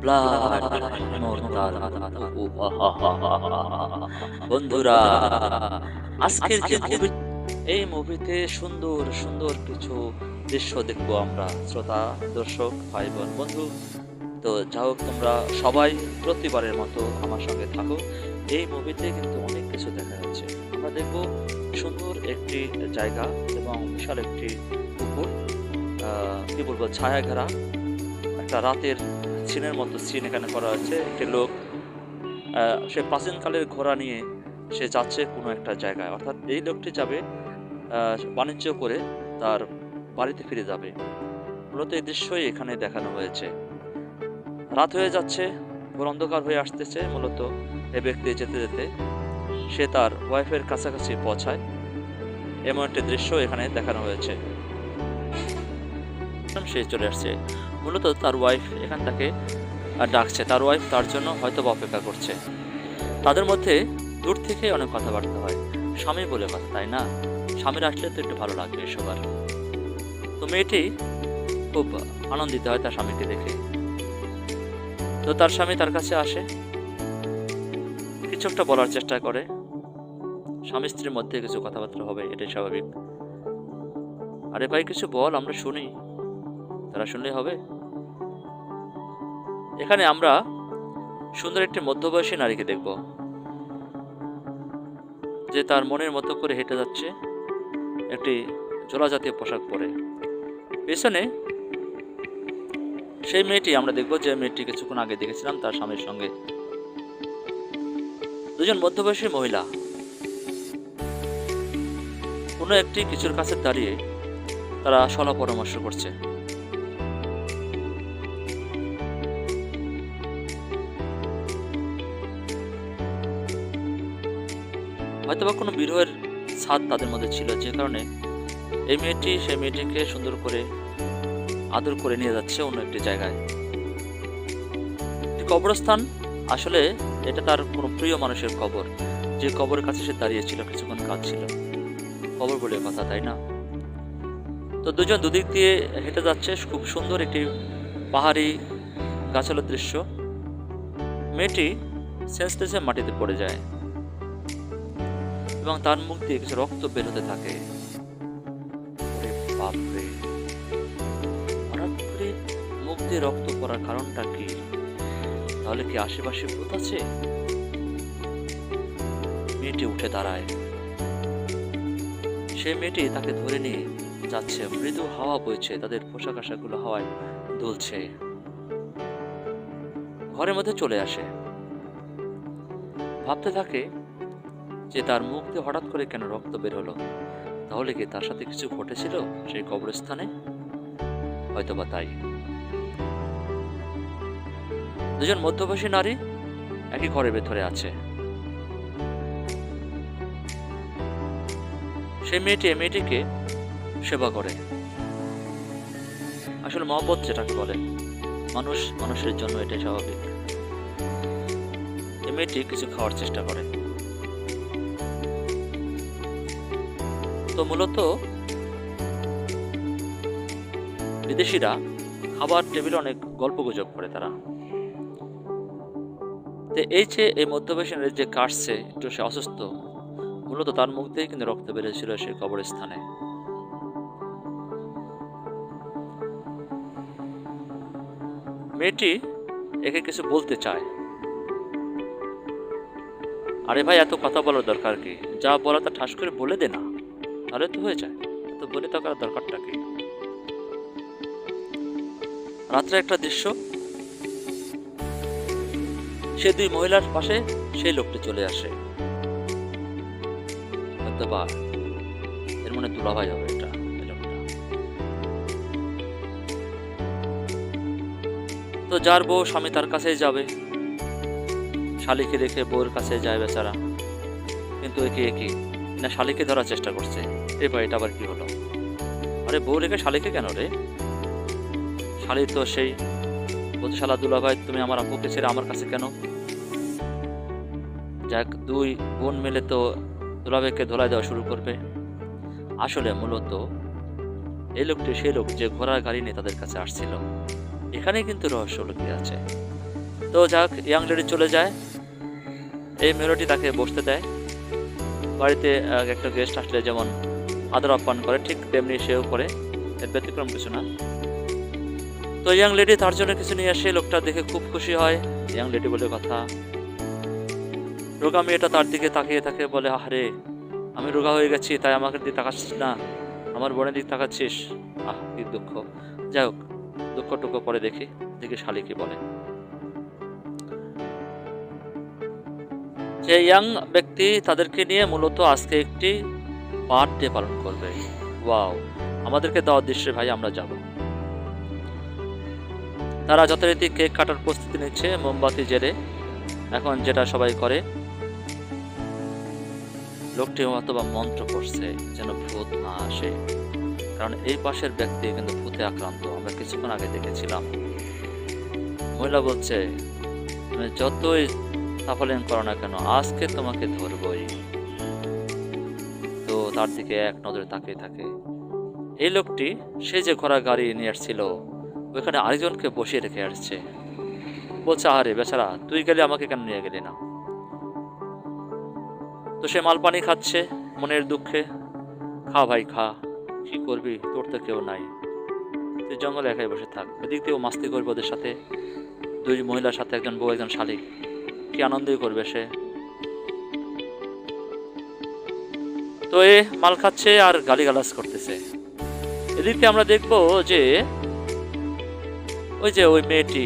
Blood immortal. বন্ধুরা, আজকের যে মুভি, এই মুভিতে সুন্দর সুন্দর কিছু দৃশ্য দেখবো আমরা, শ্রোতা, দর্শক, ভাই বোন, বন্ধু। তো যা হোক, তোমরা সবাই প্রতিবারের মতো আমার সঙ্গে থাকো। এই মুভিতে কিন্তু অনেক কিছু দেখা যাচ্ছে। আমরা দেখব সুন্দর একটি জায়গা এবং বিশাল একটি পুকুর, কি বলবো, ছায়া ঘেরা একটা রাতের সিনের মতো সিন এখানে করা হয়েছে। একটি লোক, সে প্রাচীনকালের ঘোড়া নিয়ে সে যাচ্ছে কোনো একটা জায়গায়, অর্থাৎ এই লোকটি যাবে বাণিজ্য করে তার বাড়িতে ফিরে যাবে। মূলত এই দৃশ্যই এখানে দেখানো হয়েছে। রাত হয়ে যাচ্ছে, ঘোর অন্ধকার হয়ে আসতেছে। মূলত এই ব্যক্তি যেতে যেতে সে তার ওয়াইফের কাছাকাছি পৌঁছায়, এমন একটি দৃশ্য এখানে দেখানো হয়েছে। সে চলে আসছে, মূলত তার ওয়াইফ এখান তাকে ডাকছে। তার ওয়াইফ তার জন্য হয়তো অপেক্ষা করছে। তাদের মধ্যে দূর থেকে অনেক কথাবার্তা হয়, স্বামী বলে কথা, তাই না? স্বামীর আসলে তো একটু ভালো লাগবে সবার। তো মেয়েটি খুব আনন্দিত হয় তার স্বামীকে দেখে। তো তার স্বামী তার কাছে আসে, কিছু একটা বলার চেষ্টা করে। স্বামী স্ত্রীর মধ্যে কিছু কথাবার্তা হবে, এটাই স্বাভাবিক। আরে ভাই, কিছু বল, আমরা শুনি। তারা শুনলেই হবে? এখানে আমরা সুন্দর একটি মধ্যবয়সী নারীকে দেখব, যে তার মনের মতো করে হেঁটে যাচ্ছে একটি জোড়া জাতীয় পোশাক পরে। পেছনে সেই মেয়েটি আমরা দেখব, যে মেয়েটি কিছুক্ষণ আগে দেখেছিলাম তার স্বামীর সঙ্গে। দুজন মধ্যবয়সী মহিলা কোনো একটি কিছুর কাছে দাঁড়িয়ে তারা সলা পরামর্শ করছে। হয়তোবা কোনো বিরহের ছাদ তাদের মধ্যে ছিল, যে কারণে এই মেয়েটি সেই মেয়েটিকে সুন্দর করে আদর করে নিয়ে যাচ্ছে অন্য একটি জায়গায়। কবরস্থান, আসলে এটা তার কোনো প্রিয় মানুষের কবর, যে কবরের কাছে সে দাঁড়িয়েছিল, কিছুক্ষণ কাঁদছিল। কবর বলে কথা, তাই না? তো দুজন দুদিক দিয়ে হেঁটে যাচ্ছে, খুব সুন্দর একটি পাহাড়ি গাছালো দৃশ্য। মেয়েটি সেন্সলেসে মাটিতে পড়ে যায় এবং তার মুখ দিয়ে কিছু রক্ত বের হতে থাকে। বাপরে, হঠাৎ করে মুখ দিয়ে রক্ত পড়ার কারণটা কি? তাহলে কি আশেপাশে ভূত আছে? মেয়েটি উঠে দাঁড়ায়। সে মেয়েটি তাকে ধরে নিয়ে যাচ্ছে। মৃদু হাওয়া বইছে, তাদের পোশাক আশাকগুলো হাওয়ায় দুলছে। ঘরের মধ্যে চলে আসে, ভাবতে থাকে যে তার মুখ দিয়ে হঠাৎ করে কেন রক্ত বের হলো। তাহলে কি তার সাথে কিছু ঘটেছিল সেই কবরস্থানে? হয়তোবা তাই। দুজন মধ্যবয়সী নারী একই ঘরের ভেতরে আছে। সেই মেয়েটিকে সেবা করে। আসলে মহব্বত যেটাকে বলে, মানুষ মানুষের জন্য, এটাই স্বাভাবিক। এই মেয়েটি কিছু খাওয়ার চেষ্টা করে। তো মূলত বিদেশিরা খাবার টেবিলে অনেক গল্প গুজব করে তারা। তো এই যে এই মধ্যবয়সী নারী যে কাটছে, একটু সে অসুস্থ, মূলত তার মুখ দিয়ে কিন্তু রক্ত বেরিয়েছিল সেই কবরস্থানে। মেয়েটি একে কিছু বলতে চায়। আরে ভাই, এত কথা বলার দরকার কি? যা বলা তা ঠাস করে বলে দে না, তাহলে তো হয়ে যায়। তো বলে থাকার দরকারটা কি? রাত্রে একটা দৃশ্য, সে দুই মহিলার পাশে সেই লোকটি চলে আসে। হয়তো বা এর মনে দুলাভাই হবে এটা, এই লোকটা। তো যার বউ, স্বামী তার কাছেই যাবে। শালিকে রেখে বউর কাছে যায় বেচারা। কিন্তু একে না শালিকে ধরার চেষ্টা করছে। এ ভাই, এটা আবার কি হলো? আরে, বউ রেখে শালিকে কেন রে? শালি তো সেই বলতে, শালা দুলাভাই, তুমি আমার আপুকে ছেড়ে আমার কাছে কেন? যাক, দুই বোন মিলে তো দুলাভাইকে ধোলাই দেওয়া শুরু করবে। আসলে মূলত এই লোকটি সেই লোক যে ঘোড়ার গাড়ি নিয়ে তাদের কাছে আসছিল। এখানে কিন্তু রহস্য লুকিয়ে আছে। তো যাক, ইয়াং লেডি চলে যায়। এই মেয়েটি তাকে বসতে দেয়। বাড়িতে একটা গেস্ট আসলে যেমন আদর আপ্যায়ন করে, ঠিক তেমনি সেও করে, এর ব্যতিক্রম কিছু না। তো ইয়াং লেডি তার জন্য কিছু নিয়ে আসে। লোকটা দেখে খুব খুশি হয়। ইয়াং লেডি বলে কথা। রোগা মেয়েটা তার দিকে তাকিয়ে থাকে, বলে, আরে আমি রোগা হয়ে গেছি, তাই আমাকে দিকে তাকাচ্ছিস না, আমার বোনের দিকে তাকাচ্ছিস? আহ, কি দুঃখ। যাই হোক, দুঃখটুকু পরে দেখি, দেখি শালি কি বলে। যে ইয়াং ব্যক্তি তাদেরকে নিয়ে মূলত আজকে একটি বার্থডে পালন করবে। ওয়াও, আমাদেরকে দাওয়াত দিচ্ছে ভাই, আমরা যাব। তারা যথারীতি কেক কাটার প্রস্তুতি নিচ্ছে, মোমবাতি জেলে। এখন যেটা সবাই করে, লোকটি অথবা মন্ত্র করছে যেন ভূত না আসে, কারণ এই পাশের ব্যক্তি কিন্তু ভূতে আক্রান্ত, আমরা কিছুক্ষণ আগে দেখেছিলাম। মহিলা বলছে, তুমি যতই সাফল্য করো না কেন, আজকে তোমাকে ধরবই। তো তার দিকে এক নজরে তাকিয়ে থাকে। এই লোকটি সে যে ঘোড়া গাড়ি নিয়ে আসছিল, ওইখানে আরেকজনকে বসিয়ে রেখে আসছে। বলছে, আরে বেচারা, তুই গেলে আমাকে কেন নিয়ে গেলি না? তো সে মালপানি খাচ্ছে মনের দুঃখে। খা ভাই খা, কি করবি, তোর তো কেউ নাই, তুই জঙ্গলে একাই বসে থাক। এদিক দিয়েও মাস্তি করবে ওদের সাথে, দুই মহিলার সাথে, একজন বউ একজন শালিক, কি আনন্দই করবে সে। তো এ মাল খাচ্ছে আর গালিগালাজ করতেছে। এদিকে আমরা দেখবো যে ওই মেয়েটি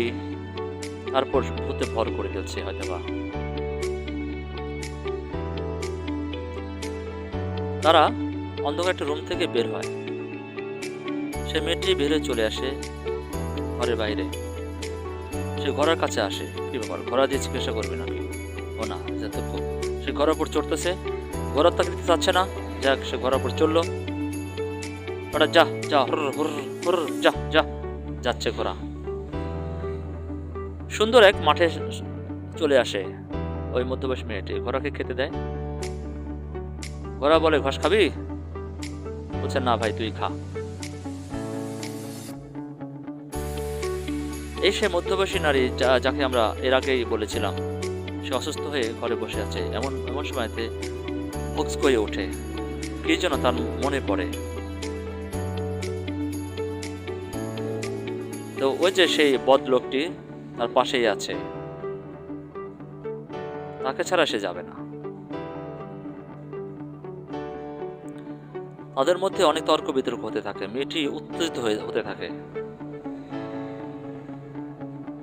তারপর ভূতে ভর করে ফেলছে হয়তোবা। তারা অন্ধকার একটা রুম থেকে বের হয়। সে মেয়েটি বেরে চলে আসে ঘরের বাইরে। সে ঘরের কাছে আসে। কি ব্যাপার, ঘোড়া দিয়ে চিকিৎসা করবে নাকি? ও না, যাতে সে ঘরের উপর চড়তেছে, ঘোড়ার তাকে দিতে চাচ্ছে না। যাক, সে ঘরের উপর চললো। ওটা যা যা, হুর হুর হুর, যা যা, যাচ্ছে ঘোড়া। সুন্দর এক মাঠে চলে আসে ওই মধ্যবয়সী মেয়েটি, ঘোড়াকে খেতে দেয়। ঘোড়া বলে, ঘাস খাবি? বলছে, না ভাই, তুই খা। এই সে মধ্যবয়সী নারী যাকে আমরা এর আগেই বলেছিলাম, সে অসুস্থ হয়ে ঘরে বসে আছে। এমন এমন সময়তে ফক্স করে ওঠে, কি যেন তার মনে পড়ে। তো ওই যে সেই বদ লোকটি তার পাশেই আছে, তাকে ছাড়া সে যাবে না। তাদের মধ্যে অনেক তর্ক বিতর্ক হতে থাকে। মেয়েটি উত্তেজিত হতে থাকে।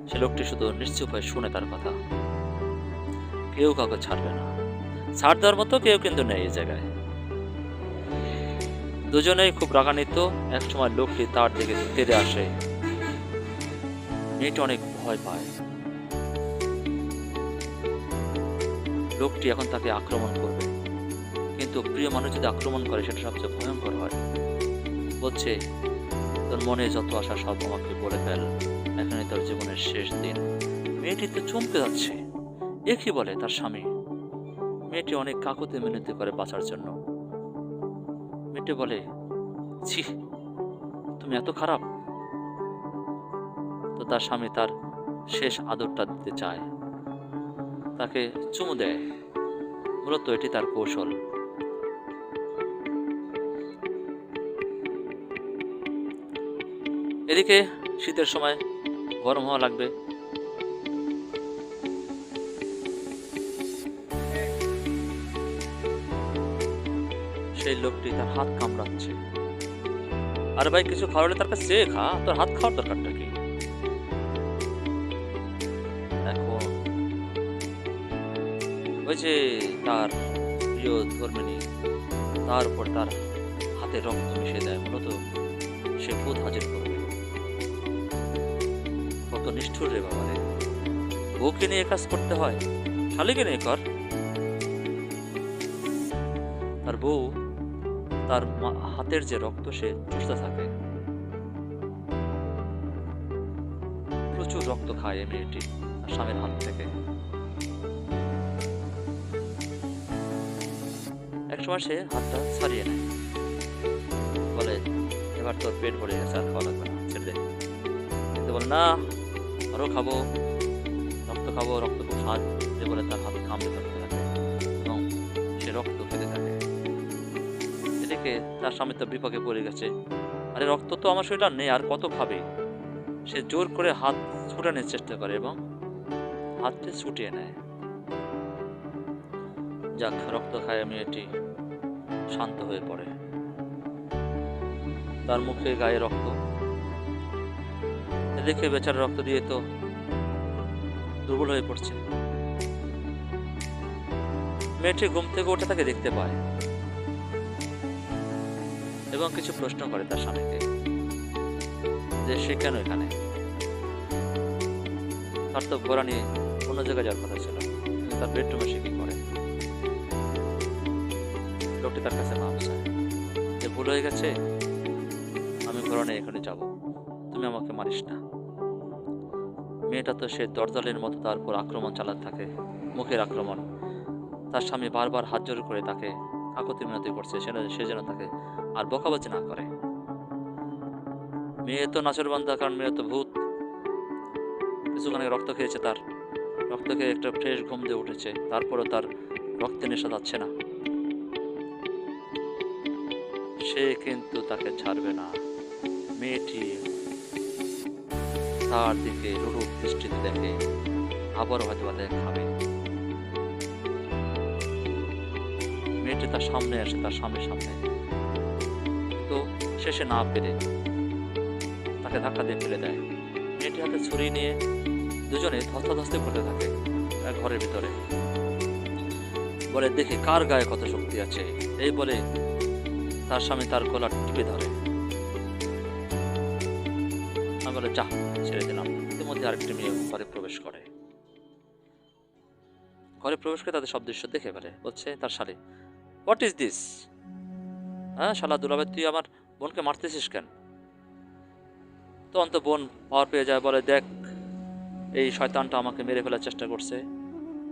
সে লোকটি শুধু নিশ্চুপ হয়ে শুনে তার কথা। কেউ কাউকে ছাড়বে না, ছাড় দেওয়ার মতো কেউ কিন্তু নেই এই জায়গায়। দুজনেই খুব রাগান্বিত। এক সময় লোকটি তার দিকে তেড়ে আসে। মেয়েটি অনেক ভয় পায়। লোকটি এখন তাকে আক্রমণ করবে, কিন্তু প্রিয় মানুষ যদি আক্রমণ করে সেটা সবচেয়ে ভয়ঙ্কর হয়। বলছে, তোর মনে যত আশা সব আমাকে বলে ফেল, এখানে তোর জীবনের শেষ দিন। মেয়েটি তো চমকে যাচ্ছে। এ কি বলে তার স্বামী? মেয়েটি অনেক কাকুতি মিনতি করে বাঁচার জন্য। মেয়েটি বলে, ছি, তুমি এত খারাপ? তো তার স্বামী তার শেষ আদরটা দিতে চায়, তাকে চুমু দেয়। মূলত এটি তার কৌশল। এদিকে শীতের সময় গরম হওয়া লাগবে। সেই লোকটি তার হাত কামড়াচ্ছে। আরে ভাই, কিছু খাওয়ালে তার কাছে চেয়ে খা, তোর হাত খাওয়ার দরকারটা কি? এখন ওই যে তার প্রিয় ধর্মিনী, তার উপর তার হাতে রক্ত মিশে দেয়। মূলত সে ভূত হাজির করবে। কত নিষ্ঠুর রে বাবা রে! বউকে নিয়ে কাজ করতে হয়, শালিকে নিয়ে কর। তার বউ তার হাতের যে রক্ত সে চুষতে থাকে। প্রচুর রক্ত খায় এই মেয়েটি তার স্বামীর হাত থেকে। একসময় সে হাতটা ছাড়িয়ে নেয়, বলে, এবার তোর পেট ভরে গেছে, আর খাওয়া লাগবে না, ছেড়ে দে। কিন্তু বলে, না, আরো খাবো, খাবো, রক্ত খুব সাহায্য বলে তার হাত কামড়ে ধরতে থাকে এবং সে রক্ত খেতে থাকে। এদিকে তার স্বামী তো বিপাকে পড়ে গেছে, আরে রক্ত তো আমার শরীরে আর নেই, আর কত খাবে। সে জোর করে হাত ছুটানোর চেষ্টা করে এবং হাতটি ছুটিয়ে নেয়। যাক, রক্ত খায় মেয়েটি শান্ত হয়ে পড়ে। তার মুখে গায়ে রক্ত, এদিকে বেচারা রক্ত দিয়ে তো দুর্বল হয়ে পড়ছে। মেয়েটি ঘুম থেকে উঠে তাকে দেখতে পায় এবং কিছু প্রশ্ন করে তার স্বামীকে যে সে কেন এখানে। তার তো ঘোরা নিয়ে অন্য জায়গায় যাওয়ার কথা ছিল, কিন্তু তার বেডরুমে সে কি করে। লোকটি তার কাছে মাপ চায় যে ভুল হয়ে গেছে, আমি ঘোরা নিয়ে এখানে যাব, তুমি আমাকে মারিস না। মেয়েটা তো সে দরজালের মতো তার উপর আক্রমণ চালাতে থাকে, মুখের আক্রমণ। তার স্বামী বারবার হাত জোর করে তাকে কাকুতি মিনতি করছে সে যেন তাকে আর বকাবকি না করে। মেয়ে তো নাচরবান্ধা, কারণ মেয়ে তো ভূত, কিছুখানে রক্ত খেয়েছে, তার রক্ত খেয়ে একটা ফ্রেশ ঘুম দিয়ে উঠেছে, তারপরও তার রক্তে নেশা যাচ্ছে না। সে কিন্তু তাকে ছাড়বে না। মেয়েটি তার দিকে রূপ দৃষ্টিতে দেখে, আবারও হয়তো বা খাবে। মেয়েটি তার সামনে আসে, তার স্বামীর সামনে, তো শেষে না পেরে তাকে ধাক্কা দিয়ে ফেলে দেয়। মেয়েটি হাতে ছুরি নিয়ে দুজনে ধস্তাধস্তি করতে থাকে এক ঘরের ভিতরে। বলে, দেখে কার গায়ে কত শক্তি আছে। এই বলে তার স্বামী তার গলা টিপে ধরে। আমি বলে, যা, ছেড়ে দিলাম। ইতিমধ্যে আরেকটি মেয়ে ঘরে প্রবেশ করে। ঘরে প্রবেশ করে তাদের সব দৃশ্য দেখে ফেলে। বলছে তার শালী, হোয়াট ইজ দিস? হ্যাঁ শালা দুলাভাই, তুই আমার বোনকে মারতেছিস কেন? তো অন্ত বোন পাওয়ার পেয়ে যায়, বলে, দেখ, এই শয়তানটা আমাকে মেরে ফেলার চেষ্টা করছে।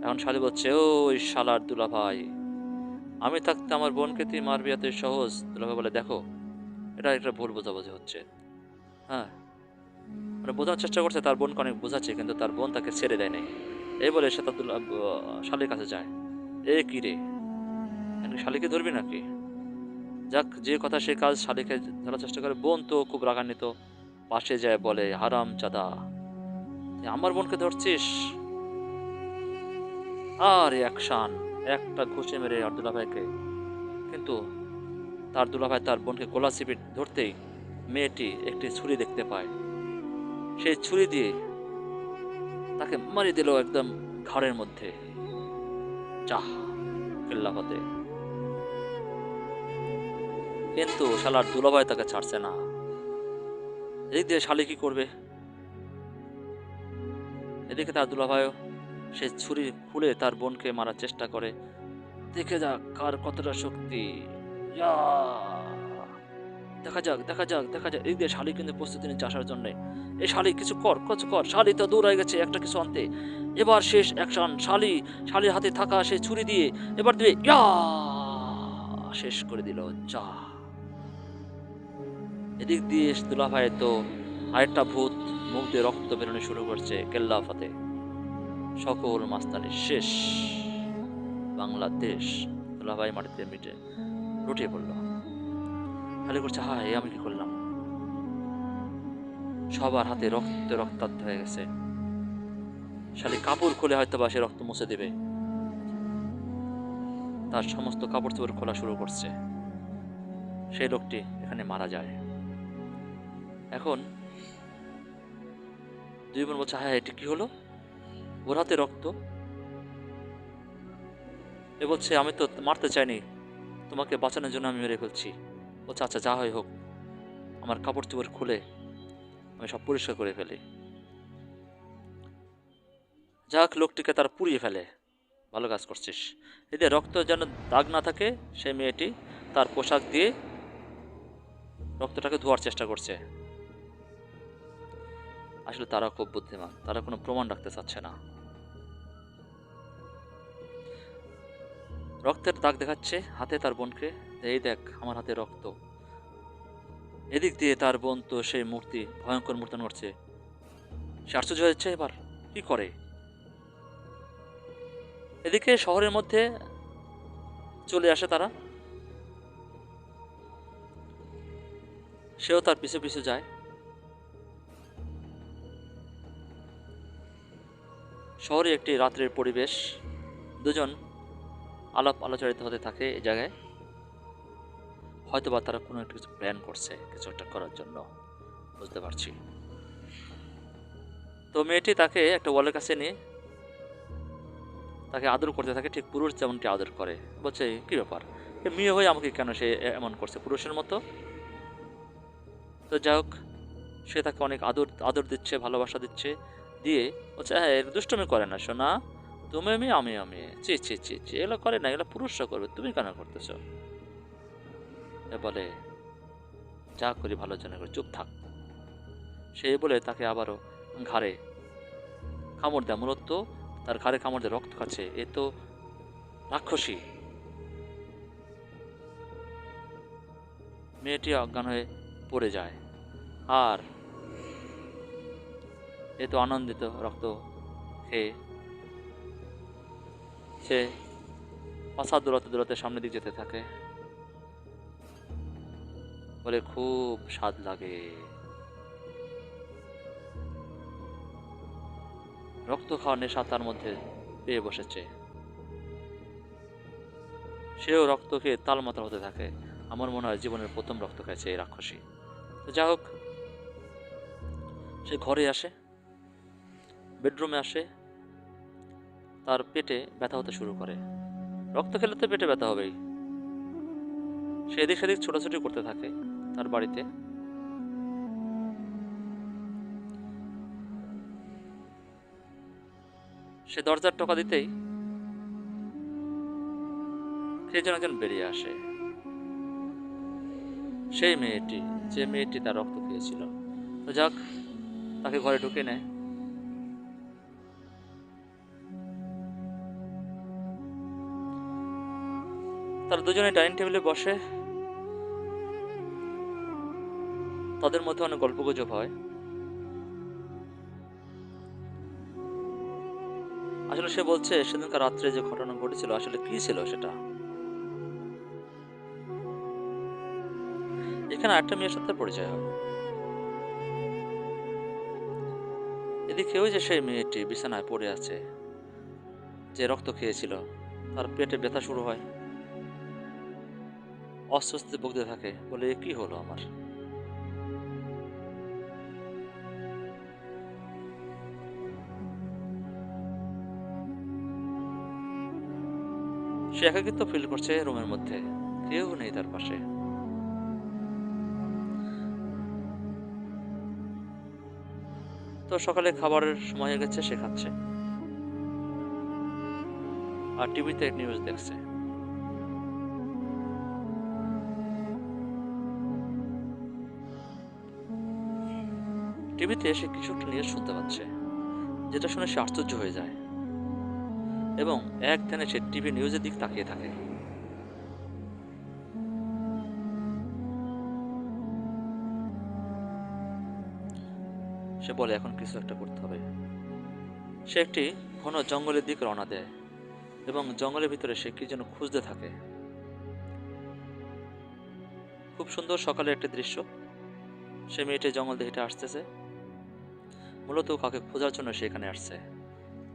এখন শালী বলছে, ও ওই শালার দুলাভাই, আমি থাকতে আমার বোনকে তুই মারবি এতই সহজ? দুলাভাই বলে, দেখো, এটা একটা ভুল বোঝাবুঝি হচ্ছে। হ্যাঁ, মানে বোঝার চেষ্টা করছে, তার বোনকে অনেক বোঝাচ্ছে, কিন্তু তার বোন তাকে ছেড়ে দেয় নাই। এই বলে সে তার শালীর কাছে যায়। এ কি রে, শালীকে ধরবি নাকি? যাক, যে কথা সে কাজ, শালীকে ধরার চেষ্টা করে। বোন তো খুব রাগান্বিত, পাশে যায়, বলে, হারাম চাদা, তুই আমার বোনকে ধরছিস? আর অ্যাকশন, একটা ঘুষে মেরে আর দুলাভাইকে। কিন্তু তার দুলাভাই তার বোনকে গলা চিপে ধরতেই মেয়েটি একটি ছুরি দেখতে পায়। সেই ছুরি দিয়ে তাকে মারি দিল একদম ঘাড়ের মধ্যে। চাহ, কেল্লাফতে। কিন্তু শালার দুলাভাই তাকে ছাড়ছে না। এদিক দিয়ে শালি কি করবে? এদিকে তার দুলাভাইও সে ছুরি খুলে তার বোনকে মারার চেষ্টা করে। দেখে যাক কার কতটা শক্তি। ইয়া! দেখা যাক, দেখা যাক, দেখা যাক। এই দিয়ে শালি কিন্তু প্রস্তুতি নিচ্ছে আসার জন্য। এই শালি কিছু কর, কিছু কর। শালি তো দৌড়ায় গেছে একটা কিছু আনতে। এবার শেষ অ্যাকশন। শালির হাতে থাকা সেই ছুরি দিয়ে এবার দিবে, ইয়া! শেষ করে দিল। যা! এদিক দিয়ে দুলাভাই তো আরেকটা ভূত, মুখ দিয়ে রক্ত বেরোনো শুরু করছে। কেল্লাফতে সকল মাস্তানি শেষ। বাংলাদেশ। দুলাভাই মাটিতে মিটে লুটিয়ে পড়লো। খালি করছে, হায়, আমি কি করলাম? সবার হাতে রক্তাক্ত হয়ে গেছে। শালি কাপড় খুলে হয়তো বা সে রক্ত মুছে দেবে। তার সমস্ত কাপড় চোপড় খোলা শুরু করছে। সেই লোকটি এখানে মারা যায়। এখন দুই বোন বলছে, হ্যাঁ, এটি কি হলো? ওর হাতে রক্ত। এ বলছে, আমি তো মারতে চাইনি, তোমাকে বাঁচানোর জন্য আমি মেরে ফেলছি। বলছে, আচ্ছা, যা হয় হোক, আমার কাপড় চোপড় খুলে আমি সব পরিষ্কার করে ফেলি। যাক, লোকটিকে তারা পুড়িয়ে ফেলে। ভালো কাজ করছিস। এতে রক্ত যেন দাগ না থাকে, সে মেয়েটি তার পোশাক দিয়ে রক্তটাকে ধোয়ার চেষ্টা করছে। আসলে তারা খুব বুদ্ধিমান, তারা কোনো প্রমাণ রাখতে চাচ্ছে না। রক্তের দাগ দেখাচ্ছে হাতে তার বোনকে, এই দেখ আমার হাতে রক্ত। এদিক দিয়ে তার বোন তো সেই মূর্তি, ভয়ঙ্কর মূর্তি নড়ছে। সে আশ্চর্য হয়েছে, এবার কি করে? এদিকে শহরের মধ্যে চলে আসে তারা, সেও তার পিছু পিছু যায়। শহরে একটি রাত্রের পরিবেশ, দুজন আলাপ আলোচনায় হতে থাকে এই জায়গায়। হয়তোবা তারা কোনো একটা কিছু প্ল্যান করছে, কিছু একটা করার জন্য, বুঝতে পারছি। তো মেয়েটি তাকে একটা ওয়ালের কাছে নিয়ে তাকে আদর করতে থাকে, ঠিক পুরুষ যেমনটি আদর করে। বলছে, কি ব্যাপার, মেয়ে হয়ে আমাকে কেন সে এমন করছে পুরুষের মতো? তো যাই হোক, সে তাকে অনেক আদর আদর দিচ্ছে, ভালোবাসা দিচ্ছে, দিয়ে বলছে, হ্যাঁ এর দুষ্টমি করে না সোনা, তুমি আমি চি চি চি চি, এগুলো করে না, এগুলো পুরুষরা করবে, তুমি কেন করতেছো? এ বলে, যা করি ভালোর জন্য করে, চুপ থাক। সে বলে তাকে আবারও ঘাড়ে কামড় দেয়, মূলত তার ঘাড়ে কামড় দেয়, রক্ত খাচ্ছে। এ তো রাক্ষসী। মেয়েটি অজ্ঞান হয়ে পড়ে যায়, আর এ তো আনন্দিত রক্ত খেয়ে সে পাছা দৌড়াতে দৌড়াতে সামনের দিকে যেতে থাকে, বলে খুব স্বাদ লাগে। রক্ত খাওয়ার নেশা তার মধ্যে পেয়ে বসেছে, সেও রক্ত খেয়ে তালমাতাল হতে থাকে। আমার মনে হয় জীবনের প্রথম রক্ত খাইছে এই রাক্ষসী। তো যাই হোক, সে ঘরে আসে, বেডরুমে আসে, তার পেটে ব্যথা হতে শুরু করে। রক্ত খেলে তো পেটে ব্যথা হবেই। সে এদিক সেদিক ছোটাছুটি করতে থাকে তার বাড়িতে। সে দরজার টোকা দিতেই কে যেন একজন বেরিয়ে আসে, সেই মেয়েটি, যে মেয়েটি তার রক্ত খেয়েছিল। তো যাক, তাকে ঘরে ঢুকে নেয়। তারা দুজনে ডাইনিং টেবিলে বসে, তাদের মধ্যে অনেক গল্পগুজব হয়। আসলে সে বলছে সেদিনকার রাত্রে যে ঘটনা ঘটেছিল আসলে কি ছিল সেটা। এখানে আরেকটা মেয়ের সাথে পরিচয় হয়। এদিকে ওই যে সেই মেয়েটি বিছানায় পড়ে আছে, যে রক্ত খেয়েছিল, তার পেটে ব্যথা শুরু হয়, অস্বস্তি ভুগতে থাকে, বলে এ কি হলো আমার। সে একাকিত্ব ফিল করছে রুমের মধ্যে, কেউ নেই তার পাশে। তো সকালে খাবারের সময় হয়ে গেছে, সে খাচ্ছে আর টিভিতে নিউজ দেখছে। টিভিতে সে কিছু একটা নিউজ শুনতে পাচ্ছে, যেটা শুনে সে আশ্চর্য হয়ে যায় এবং এক ধ্যানে সে টিভি নিউজের দিক তাকিয়ে থাকে। সে বলে এখন কিছু একটা করতে হবে। সে একটি ঘন জঙ্গলের দিকে রওনা দেয় এবং জঙ্গলের ভিতরে সে কি যেন খুঁজতে থাকে। খুব সুন্দর সকালের একটি দৃশ্য। সে মেয়েটি জঙ্গল দিয়ে হেঁটে আসতেছে, মূলত কাকে খোঁজার জন্য সে এখানে আসছে।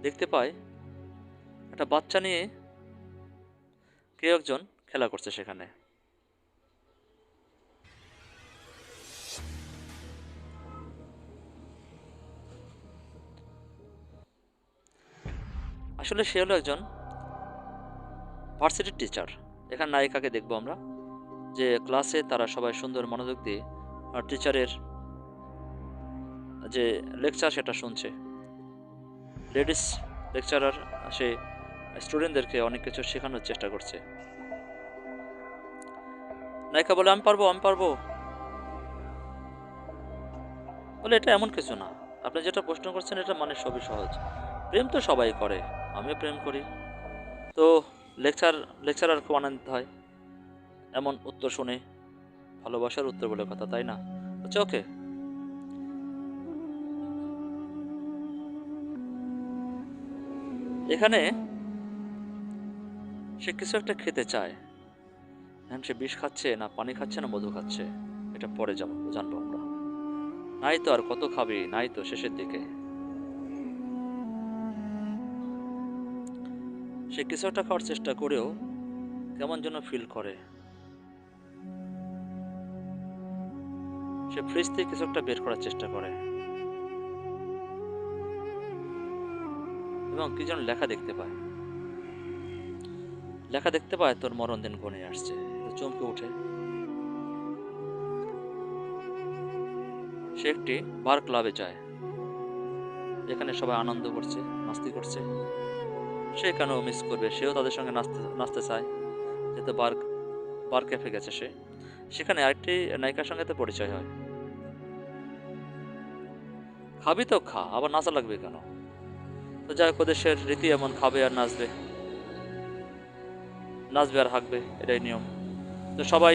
দেখতে পায় একটা বাচ্চা নিয়ে কেউ একজন খেলা করছে সেখানে। আসলে সে হলো একজন ভার্সিটির টিচার। এখানে নায়িকাকে দেখবো আমরা, যে ক্লাসে তারা সবাই সুন্দর মনোযোগ দিয়ে আর টিচারের যে লেকচার সেটা শুনছে। লেডিস লেকচারার, সে স্টুডেন্টদেরকে অনেক কিছু শেখানোর চেষ্টা করছে। নায়িকা বলে, আমি পারবো আমি পারবো। বলে, এটা এমন কিছু না, আপনি যেটা প্রশ্ন করছেন এটা মানে সবই সহজ। প্রেম তো সবাই করে, আমিও প্রেম করি। তো লেকচারারকে আনন্দ হয় এমন উত্তর শুনে। ভালোবাসার উত্তর বলে কথা, তাই না? আচ্ছা, ওকে। এখানে সে কিছু একটা খেতে চায়। এখন সে বিষ খাচ্ছে না পানি খাচ্ছে না মধু খাচ্ছে, এটা পরে জানবো আমরা। নাই তো আর কত খাবি, নাই তো শেষের দিকে। সে কিছু একটা খাওয়ার চেষ্টা করেও কেমন যেন ফিল করে। সে ফ্রিজ থেকে কিছু একটা বের করার চেষ্টা করে এবং কি যেন লেখা দেখতে পায়। লেখা দেখতে পায় তোর মরণ দিন ঘনিয়ে আসছে। চমকে উঠে। সে একটি বার ক্লাবে যায়, যেখানে সবাই আনন্দ করছে, মাস্তি করছে। সে কেন মিস করবে, সেও তাদের সঙ্গে নাচতে নাচতে চায়, যেহেতু বার বার ক্যাফে গেছে সে। সেখানে আরেকটি নায়িকার সঙ্গে তো পরিচয় হয়। খাবি তো খা, আবার নাচা লাগবে কেন? তো যাই হোক, ওদেশের রীতি এমন, খাবে আর নাচবে, নাচবে আর হাঁকবে, এটাই নিয়ম। তো সবাই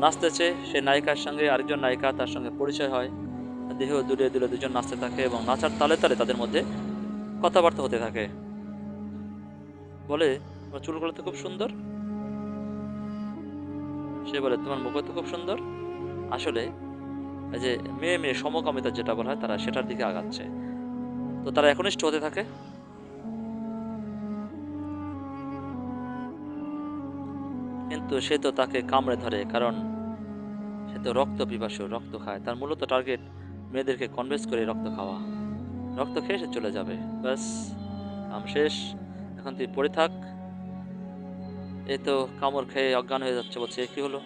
নাচতেছে, সে নায়িকার সঙ্গে আরেকজন নায়িকা, তার সঙ্গে পরিচয় হয়। দেহ দুলিয়ে দুলিয়ে দুজন নাচতে থাকে এবং নাচার তালে তালে তাদের মধ্যে কথাবার্তা হতে থাকে। বলে, তোমার চুলগুলো তো খুব সুন্দর। সে বলে, তোমার মুখও তো খুব সুন্দর। আসলে এই যে মেয়ে মেয়ে সমকামিতা যেটা বলা হয়, তারা সেটার দিকে আগাচ্ছে। তো তারা একনিষ্ঠ হতে থাকে। কিন্তু সে তো তাকে কামড়ে ধরে, কারণ সে তো রক্ত পিপাসু, রক্ত খায়। তার মূলত টার্গেট মেয়েদেরকে কনভিন্স করে রক্ত খাওয়া। রক্ত খেয়ে সে চলে যাবে, ব্যাস কাম শেষ। এখন তুই পড়ে থাক। এই তো কামড় খেয়ে অজ্ঞান হয়ে যাচ্ছে, বলছে কি হলো।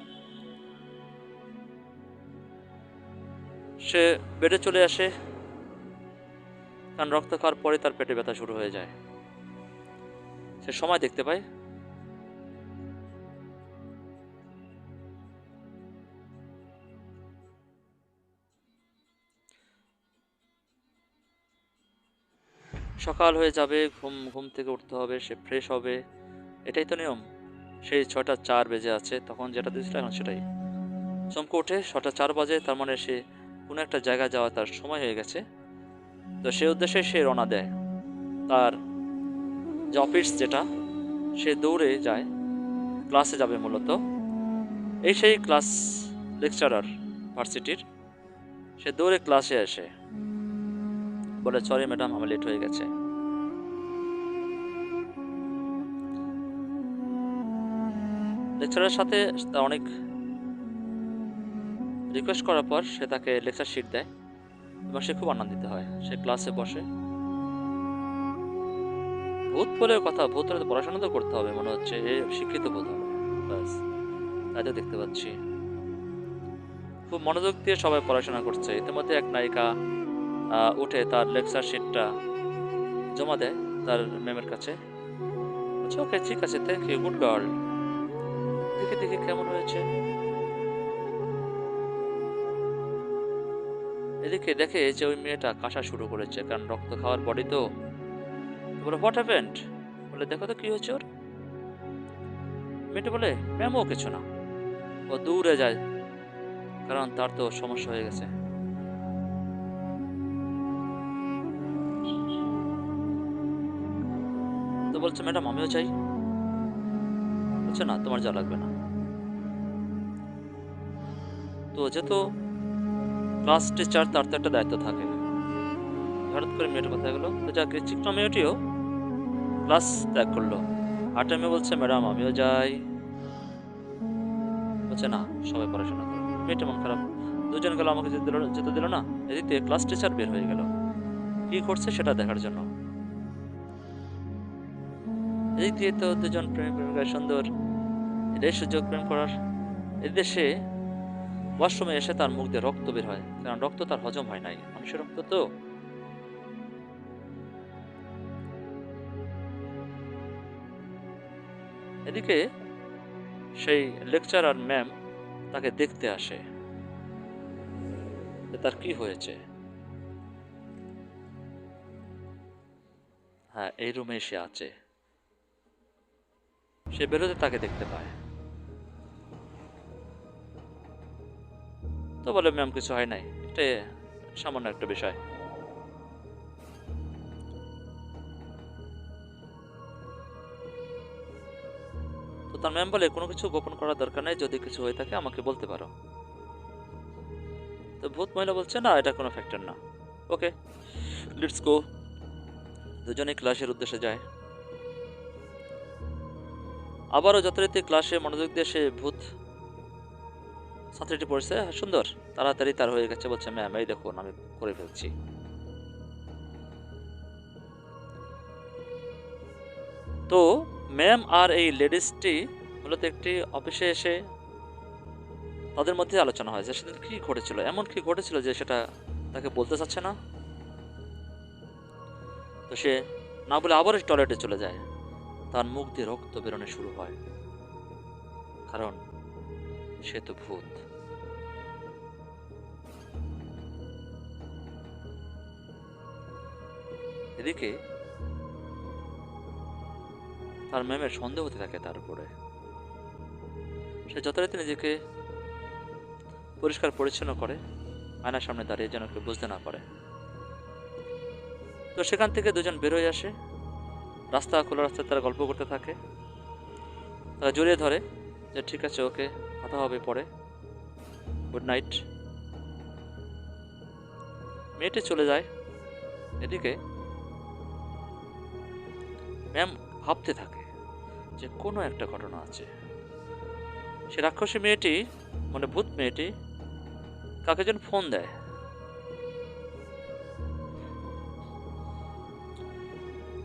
সে বেডে চলে আসে, কারণ রক্ত খাওয়ার পরে তার পেটে ব্যথা শুরু হয়ে যায়। সে সময় দেখতে পায়। সকাল হয়ে যাবে, ঘুম ঘুম থেকে উঠতে হবে, সে ফ্রেশ হবে, এটাই তো নিয়ম। সেই 6টা 4 বেজে আছে, তখন যেটা দিয়েছিল এখন সেটাই। চমকে ওঠে, 6টা 4 বাজে, তার মানে সে কোনো একটা জায়গায় যাওয়া তার সময় হয়ে গেছে। তো সে উদ্দেশ্যে সে রওনা দেয়। তার যে অফিস যেটা, সে দৌড়ে যায়, ক্লাসে যাবে মূলত। এই সেই ক্লাস লেকচারার ভার্সিটির। সে দৌড়ে ক্লাসে আসে, বলে সরি ম্যাডাম, আমার লেট হয়ে গেছে। লেকচারের সাথে তার অনেক রিকোয়েস্ট করার পর সে তাকে লেকচার শিট দেয় এবং সে খুব আনন্দিত হয়। সে ক্লাসে বসে। ভূত বলে কথা, ভূত হলে তো পড়াশোনা তো করতে হবে, মনে হচ্ছে এ শিক্ষিত ভূত হবে। ব্যাস, তাই তো দেখতে পাচ্ছি। খুব মনোযোগ দিয়ে সবাই পড়াশোনা করছে। ইতিমধ্যে এক নায়িকা উঠে তার লেকচার শিটটা জমা দেয় তার ম্যামের কাছে। আচ্ছা, ওকে, ঠিক আছে, থ্যাংক ইউ, গুড গার্ল। দেখে দেখে কেমন হয়েছে। এদিকে দেখে যে ওই মেয়েটা কাশা শুরু করেছে, কারণ রক্ত খাওয়ার বডি তো। বলে, হোয়াট হ্যাপেন্ড? বলে, দেখো তো কি হয়েছে ওর। মেয়েটা বলে, ম্যাম ও কিছু না। ও দূরে যায়, কারণ তার তো সমস্যা হয়ে গেছে। তো বলছে, ম্যাডাম আমিও চাই। বলছে, না, তোমার যা লাগবে না। তো যেহেতু ক্লাস টিচার, তার তো একটা দায়িত্ব থাকে। হঠাৎ করে মেয়েটার কথা গেলো, তো যাকে চিকনা মেয়েটিও ক্লাস ত্যাগ করলো। আর টাইমে বলছে, ম্যাডাম আমিও যাই। বলছে, না, সবাই পড়াশোনা করো। মেয়েটা মন খারাপ, দুজন গেল, আমাকে যেতে দিল না। এদিক থেকে ক্লাস টিচার বের হয়ে গেল কি করছে সেটা দেখার জন্য। এদিক দিয়ে তো দুজন প্রেমিক প্রেমিকা সুন্দর, এটাই সুযোগ প্রেম করার। এদিকে সে ওয়াশরুমে এসে তার মুখ দিয়ে রক্ত বের হয়, কারণ রক্ত তার হজম হয় নাই, মানুষের রক্ত তো। এদিকে সেই লেকচারার ম্যাম তাকে দেখতে আসে যে তার কি হয়েছে। হ্যাঁ, এই রুমে সে আছে। সে বেরোতে তাকে দেখতে পায়। তো বলে, ম্যাম কিছু হয় নাই, এটা সামান্য একটা বিষয়। তার ম্যাম বলে, কোনো কিছু গোপন করার দরকার নেই, যদি কিছু হয়ে থাকে আমাকে বলতে পারো। তো ভূত মহিলা বলছে, না এটা কোনো ফ্যাক্টর না। ওকে, লেটস গো। দুজনে ক্লাসের উদ্দেশ্যে যায়। আবারও যথারীতি ক্লাসে মনোযোগ দিয়ে সে ভূত ছাত্রীটি পড়ছে, সুন্দর, তাড়াতাড়ি তার হয়ে গেছে। বলছে, ম্যাম এই দেখুন আমি করে ফেলছি। তো ম্যাম আর এই লেডিসটি মূলত একটি অফিসে এসে তাদের মধ্যে আলোচনা হয় যে সেদিন কি ঘটেছিল, এমন কি ঘটেছিল যে সেটা তাকে বলতে চাচ্ছে না। তো সে না বলে আবার টয়লেটে চলে যায়। তার মুখ দিয়ে রক্ত বেরোনো শুরু হয়, কারণ সে তো ভূত। এদিকে তার ম্যামের সন্দেহ হতে থাকে তার উপরে। সে যথারীতি নিজেকে পরিষ্কার পরিচ্ছন্ন করে, আয়নার সামনে দাঁড়িয়ে যেন কেউ বুঝতে না পারে। তো সেখান থেকে দুজন বেরোয় আসে, খোলা রাস্তায় তারা গল্প করতে থাকে। তারা জড়িয়ে ধরে যে ঠিক আছে, ওকে, কথা হবে পরে, গুড নাইট। মেয়েটি চলে যায়। এদিকে ম্যাম ভাবতে থাকে যে কোনো একটা ঘটনা আছে। সে রাক্ষসী মেয়েটি, মানে ভূত মেয়েটি, কাকে যেন ফোন দেয়।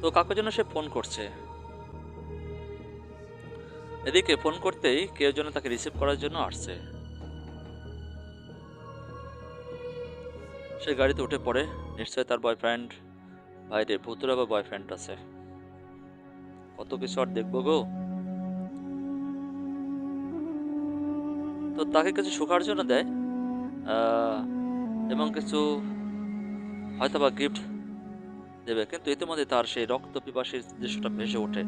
তো কাকে যেন সে ফোন করছে। এদিকে ফোন করতেই কেউ যেন তাকে রিসিভ করার জন্য আসছে। সে গাড়িতে উঠে পড়ে, নিশ্চয়ই তার বয়ফ্রেন্ড। বাইরে ভূতের আবার বয়ফ্রেন্ড আছে, কত কিছু আর দেখবো গো। তো তাকে কিছু শোকার জন্য দেয়, এবং কিছু হয়তোবা গিফট দেবে, কিন্তু ইতিমধ্যে তার সেই রক্ত পিপাসীর দৃশ্যটা ভেসে ওঠে।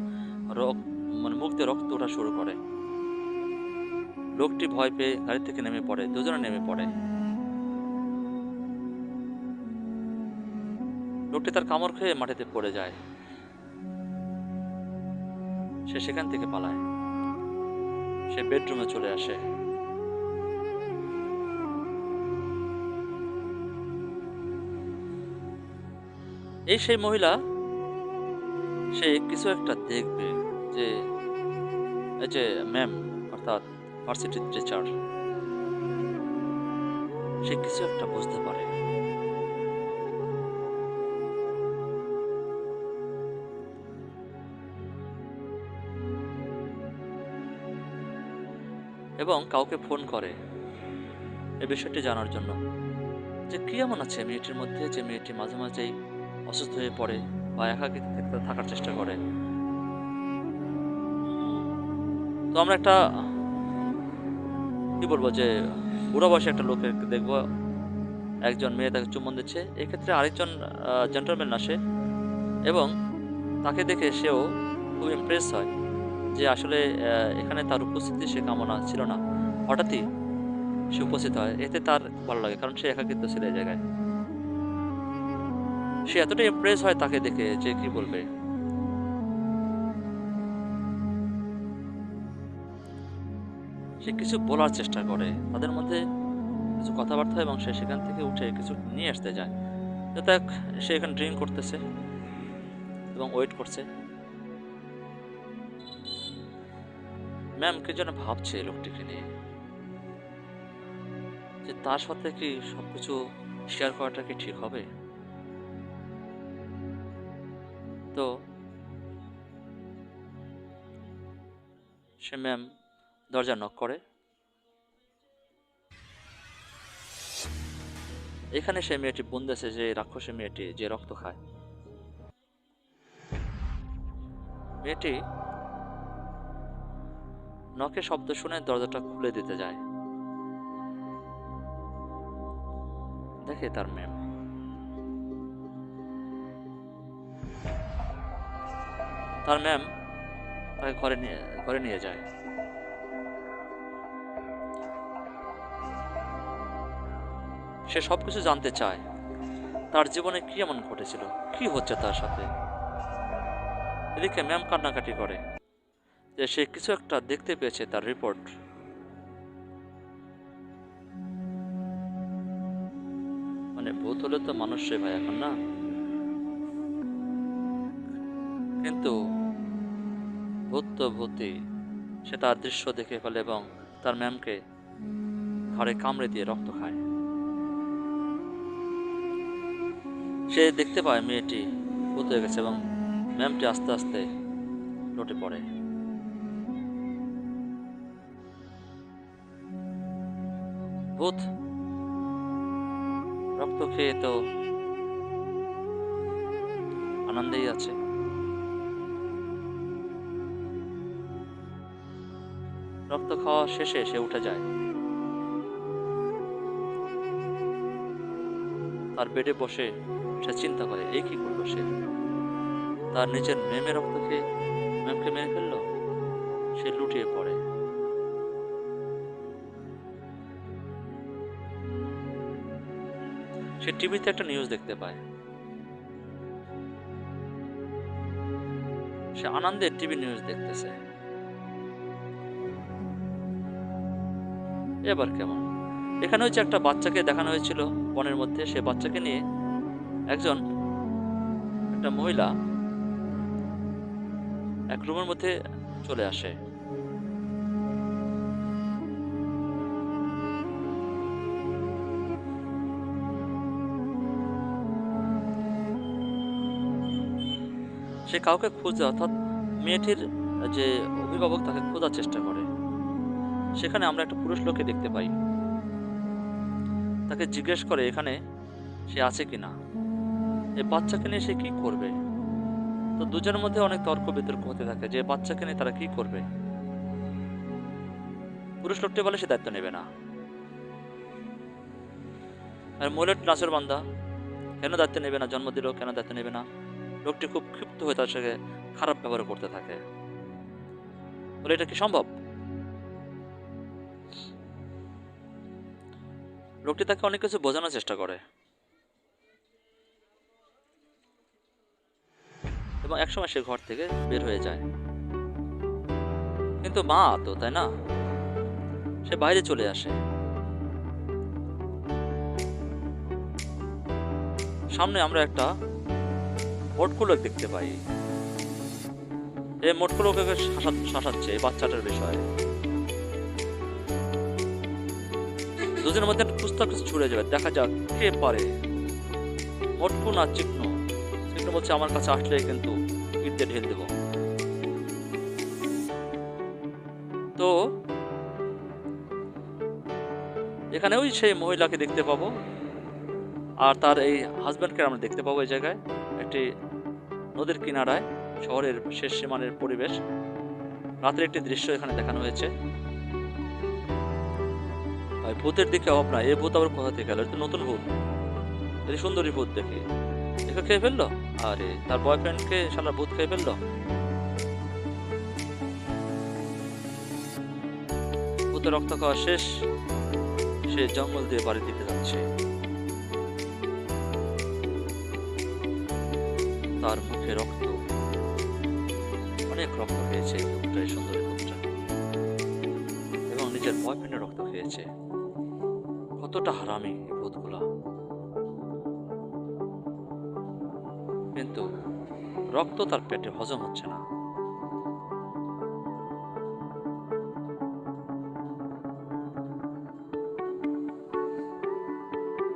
মানে মুখ দিয়ে রক্ত ওঠা শুরু করে। লোকটি ভয় পেয়ে গাড়ি থেকে নেমে পড়ে, দুজনে নেমে পড়ে। লোকটি তার কামড় খেয়ে মাটিতে পড়ে যায়। সে সেখান থেকে পালায়। সে বেডরুমে চলে আসে। এই সেই মহিলা, সে কিছু একটা দেখবে যে এই যে ম্যাম, অর্থাৎ ভার্সিটির টিচার, সে কিছু একটা বুঝতে পারে। এবং কাউকে ফোন করে এই বিষয়টি জানার জন্য যে কি এমন আছে মেয়েটির মধ্যে, যে মেয়েটি মাঝে মাঝেই অসুস্থ হয়ে পড়ে বা একাকী থাকার চেষ্টা করে। তো আমরা একটা কি বলবো, যে বুড়া বয়সে একটা লোককে দেখবো, একজন মেয়ে তাকে চুম্বন দিচ্ছে। এক্ষেত্রে আরেকজন জেন্টলম্যান আসে এবং তাকে দেখে সেও খুব ইমপ্রেস হয় যে আসলে এখানে তার উপস্থিতি সে কামনা ছিল না, হঠাৎই সে উপস্থিত হয়। এতে তার ভালো লাগে, কারণ সে একাকিত্ব ছিল এই জায়গায়। সে এতটা ইমপ্রেস হয় তাকে দেখে যে কি বলবে। সে কিছু বলার চেষ্টা করে, তাদের মধ্যে কিছু কথাবার্তা, এবং সে সেখান থেকে উঠে কিছু নিয়ে আসতে যায়। তো দেখ, সে এখানে ড্রিঙ্ক করতেছে এবং ওয়েট করছে। ম্যাম কি যেন ভাবছে লোকটিকে নিয়ে, যে তার সাথে কি সবকিছু শেয়ার করাটা কি ঠিক হবে। তো সে ম্যাম দরজা নক করে। এখানে সে মেয়েটি বন্দেছে, যে রাক্ষসী মেয়েটি যে রক্ত খায়। মেয়েটি নখে শব্দ শুনে দরজাটা খুলে দিতে যায়। দেখে তার ম্যাম। তার ম্যাম তাকে ঘরে নিয়ে যায়। সে সবকিছু জানতে চায়, তার জীবনে কি এমন ঘটেছিল, কি হচ্ছে তার সাথে। এদিকে ম্যাম কান্নাকাটি করে যে সে কিছু একটা দেখতে পেয়েছে, তার রিপোর্ট। মানে ভূত হলে তো মানুষ রে ভাই এখন, না? কিন্তু ভূত তো ভূতই। সে তার দৃশ্য দেখে ফেলে এবং তার ম্যামকে ঘাড়ে কামড়ে দিয়ে রক্ত খায়। সে দেখতে পায় মেয়েটি ভূত হয়ে গেছে এবং ম্যামটি আস্তে আস্তে লটে পড়ে। ভূত রক্ত খেয়ে তো আনন্দেই আছে। রক্ত খাওয়া শেষে সে উঠে যায়, তার বেডে বসে সে চিন্তা করে এই কি করলো সে। তার নিজের মেমে রক্ত খেয়ে ম্যামকে মেরে ফেললো। সে লুটিয়ে পড়ে। সে টিভিতে একটা নিউজ দেখতে পায়। সে আনন্দে টিভি নিউজ দেখতেছে। এবার কেমন? এখানে হচ্ছে একটা বাচ্চাকে দেখানো হয়েছিল বনের মধ্যে। সে বাচ্চাকে নিয়ে একটা মহিলা এক রুমের মধ্যে চলে আসে। সে কাউকে খুঁজে, অর্থাৎ মেয়েটির যে অভিভাবক তাকে খোঁজার চেষ্টা করে। সেখানে আমরা একটা পুরুষ লোককে দেখতে পাই। তাকে জিজ্ঞেস করে এখানে সে আছে কিনা, এই বাচ্চাকে নিয়ে সে কি করবে। তো দুজনের মধ্যে অনেক তর্ক বিতর্ক হতে থাকে যে বাচ্চাকে নিয়ে তারা কি করবে। পুরুষ লোকটি বলে সে দায়িত্ব নেবে না। আর মহিলাটি নাচের বান্দা, কেন দায়িত্ব নেবে না? জন্ম দিল, কেন দায়িত্ব নেবে না? লোকটি খুব ক্ষিপ্ত হয়ে তার সাথে খারাপ ব্যবহার করতে থাকে। বলে এটা কি সম্ভব? লোকটি তাকে অনেক কিছু বোঝানোর চেষ্টা করে এবং একসময় সে ঘর থেকে বের হয়ে যায়। কিন্তু মা তো, তাই না? সে বাইরে চলে আসে। সামনে আমরা একটা মোটকু লোক দেখতে পাই। এই মোটকু লোককে শাসাচ্ছে এই বাচ্চাটার বিষয়ে। দুজনের মধ্যে পুস্তক কিছু ছুড়ে যাবে, দেখা যাক কে পারে। মোটকু না চিকনু? চিকনু বলছে আমার কাছে আসলে কিন্তু ইট দিয়ে ঢেল দেব। তো এখানে ওই সেই মহিলাকে দেখতে পাবো, আর তার এই হাজব্যান্ডকে আমরা দেখতে পাবো। এই জায়গায় একটি নদীর কিনারায় শহরের শেষ সীমানের পরিবেশ, রাতের একটি দৃশ্য এখানে দেখানো হয়েছে। ভূতের দিকে অভাব নাই। এই ভূত আবার কোথা থেকে এলো? এটা নতুন ভূত, এই সুন্দরী ভূত দেখে একে খেয়ে ফেললো। আরে তার বয়ফ্রেন্ডকে সারা ভূত খেয়ে ফেললো। ভূতের রক্ত খাওয়া শেষ, সে জঙ্গল দিয়ে বাড়ির দিকে যাচ্ছে। তার মুখে রক্ত, অনেক রক্ত খেয়েছে এই ভূতটা, এই সুন্দরী ভূতটা, এবং নিজের বয়ফ্রেন্ডের রক্ত খেয়েছে। কতটা হারামি এই ভূতগুলা! কিন্তু রক্ত তার পেটে হজম হচ্ছে না।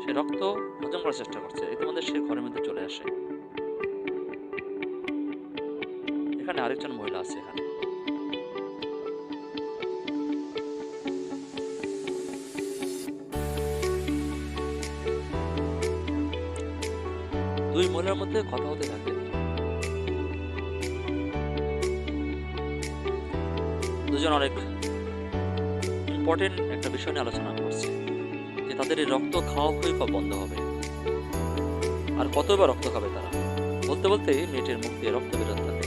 সে রক্ত হজম করার চেষ্টা করছে। ইতিমধ্যে সে ঘরের মধ্যে চলে আসে। এখানে আরেকজন মহিলা আছে। এখানে দুই মহিলার মধ্যে কথা হতে থাকে। দুজন অনেক ইম্পর্টেন্ট একটা বিষয় নিয়ে আলোচনা করছে, যে তাদের এই রক্ত খাওয়া কবে বন্ধ হবে, আর কতবার রক্ত খাবে তারা। বলতে বলতেই মেয়েটির মুখ দিয়ে রক্ত বেরোতে থাকে।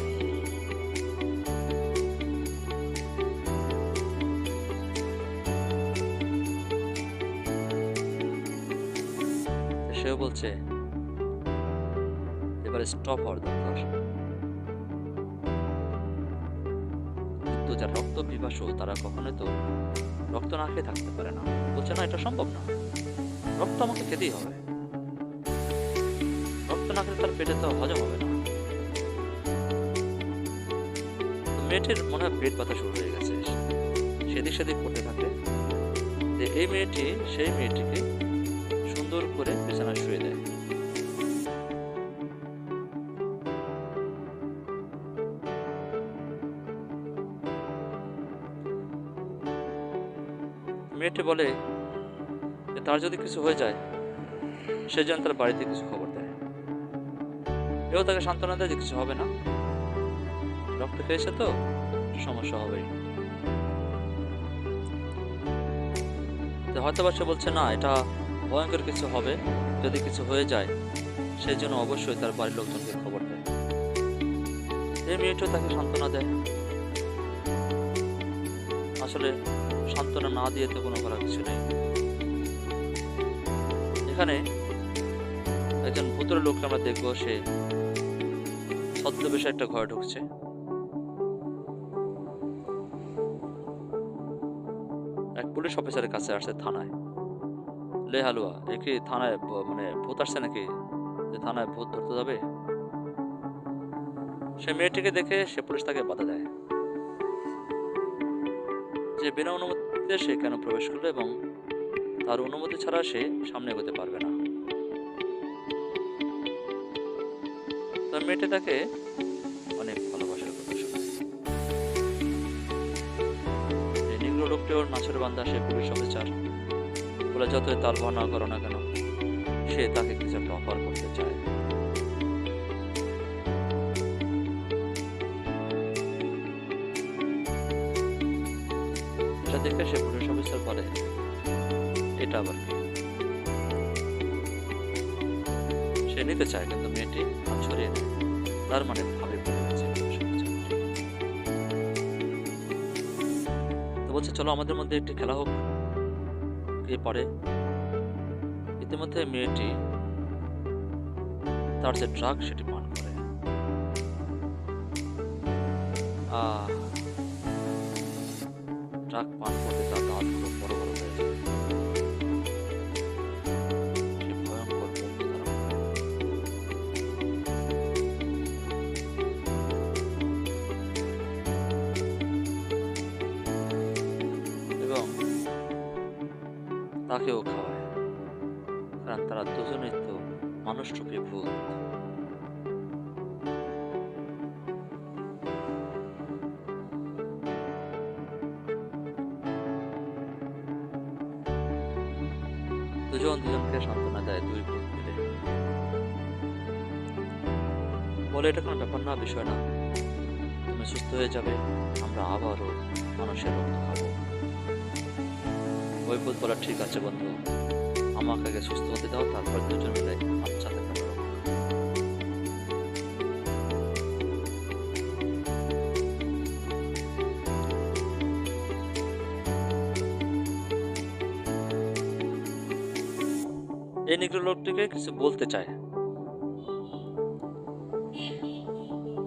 সেও বলছে এবারে স্টপ হওয়ার দরকার। কিন্তু যারা রক্ত পিপাসু তারা কখনোই তো রক্ত না খেয়ে থাকতে পারে না। বলছে না, এটা সম্ভব না, রক্ত আমাকে খেতেই হবে, রক্ত না খেলে তার পেটে তো হজম হবে না। তো মেয়েটির মনে হয় পেট ব্যথা শুরু হয়ে গেছে, সেদিক সেদিক করতে থাকে। যে এই মেয়েটি সেই মেয়েটিকে সুন্দর করে বিছানায় শুয়ে দেয়। মেয়েটি বলে যে তার যদি কিছু হয়ে যায় সে যেন তার বাড়িতে কিছু খবর দেয়। এও তাকে সান্ত্বনা দেয় যে কিছু হবে না, রক্ত খেয়েছে তো সমস্যা হবেই। হয়তো বা সে বলছে না, এটা ভয়ঙ্কর কিছু হবে, যদি কিছু হয়ে যায় সেই জন্য অবশ্যই তার বাড়ির লোকজনকে খবর দেয়। এই মেয়েটিও তাকে সান্ত্বনা দেয়। আসলে সান্ত্বনা না দিয়ে তো কোনো করার কিছু নেই। এখানে একজন ভূতের লোককে আমরা দেখবো, সে ছদ্মবেশে একটা ঘরে ঢুকছে। এক পুলিশ অফিসারের কাছে আসছে থানায়। লে হালুয়া, এ কি থানায় মানে ভূত আসছে নাকি, যে থানায় ভূত ধরতে যাবে? সে মেয়েটিকে দেখে সে পুলিশ তাকে বাধা দেয় যে বিনা অনুমতিতে সে কেন প্রবেশ করলো এবং তার অনুমতি ছাড়া সে সামনে এগোতে পারবে না। তার মেয়েটি তাকে অনেক ভালোবাসার কথা শোনায়। এই নিগ্রো লোকটি ওর নাচের বান্ধা, সে পুলিশ অফিসার বলে যতই তাল না করো না কেন সে তাকে কিছু একটা অফার করতে চায়। এটা দেখে সে পুলিশ অফিসার বলে, এটা আবার কি? সে নিতে চায় কিন্তু মেয়েটি হাত ছড়িয়ে নেয়। তার মানে ভাবে পড়ে গেছে। তো বলছে চলো আমাদের মধ্যে একটি খেলা হোক, কে পারে। ইতিমধ্যে মেয়েটি তার যে ড্রাগ সেটি পান করে। ড্রাগ পান করতে তার দাঁতগুলো বড় বড় হয়ে যায়। সে ভয়ঙ্কর মুখ ধারণ করে। এবং তাকেও খাওয়ায়, কারণ তারা দুজনেই তো মানুষরূপী ভূত। দুজন দুজনকে সান্ত্বনা দেয়, দুই ভূত মিলে বলে এটা কোনো ব্যাপার না, বিষয় না, তুমি সুস্থ হয়ে যাবে, আমরা আবারও মানুষের রক্ত খাবো। ওই ভূত বলে ঠিক আছে বন্ধু, আমাকে আগে সুস্থ হতে দাও, তারপর দুজন মিলে একসাথে খাবো। এই নিগ্রো লোকটিকে কিছু বলতে চায়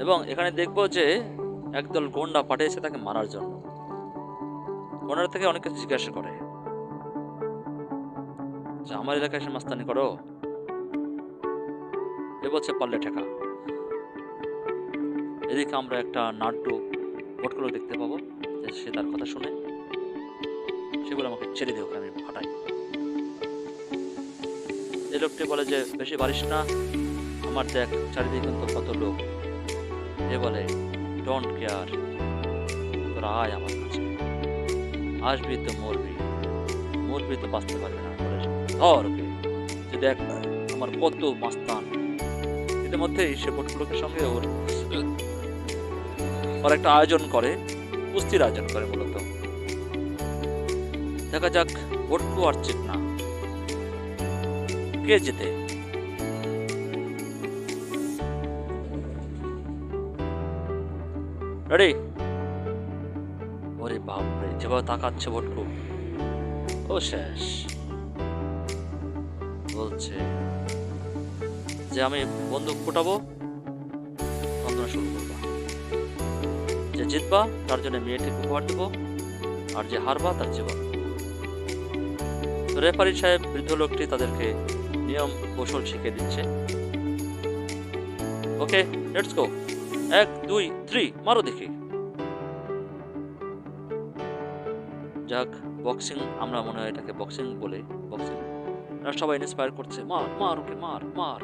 এবং এখানে দেখবো যে একদল গোন্ডা পাঠিয়েছে তাকে মারার জন্য। গোন্ডার থেকে অনেক কিছু জিজ্ঞাসা করে যে আমার এলাকায় এসে মাস্তানি করো, এ বলছে পারলে ঠেকা। এদিকে আমরা একটা নাট্য ভটকলো দেখতে পাবো, যে সে তার কথা শুনে সেগুলো আমাকে ছেড়ে দিও, আমি ফাটাই। এই লোকটি বলে যে বেশি বাড়িস না, আমার দেখ চারিদিকে কিন্তু কত লোক। এ বলে ডোন্ট কেয়ার, তোরা আয় আমার কাছে, আসবি তো মরবি, মরবি তো বাঁচতে পারবি না, ধর ওকে, যে দেখ আমার কত মাস্তান। ইতিমধ্যেই সে ভটকুলোকের সঙ্গে ওর একটা আয়োজন করে, কুস্তির আয়োজন করে মূলত। দেখা যাক ভটকু আর চেক না কে জিতে। রেডি? ওরে বাপরে, যেভাবে তাকাচ্ছে ভটকু, ও শেষ। বলছে যে আমি বন্দুক ফুটাবো, বন্দনা শুরু করবো, যে জিতবা তার জন্য মেয়েটিকে উপহার দেবো, আর যে হারবা তার জীবন। তো রেফারি সাহেব বৃদ্ধ লোকটি তাদেরকে নিয়ম কৌশল শিখিয়ে দিচ্ছে। ওকে, লেটস গো, 1 2 3 মারো দেখি। যাক, বক্সিং, আমরা মনে হয় এটাকে বক্সিং বলে, বক্সিং সবাই ইন্সপায়ার করছে, মার মার ওকে মার মার।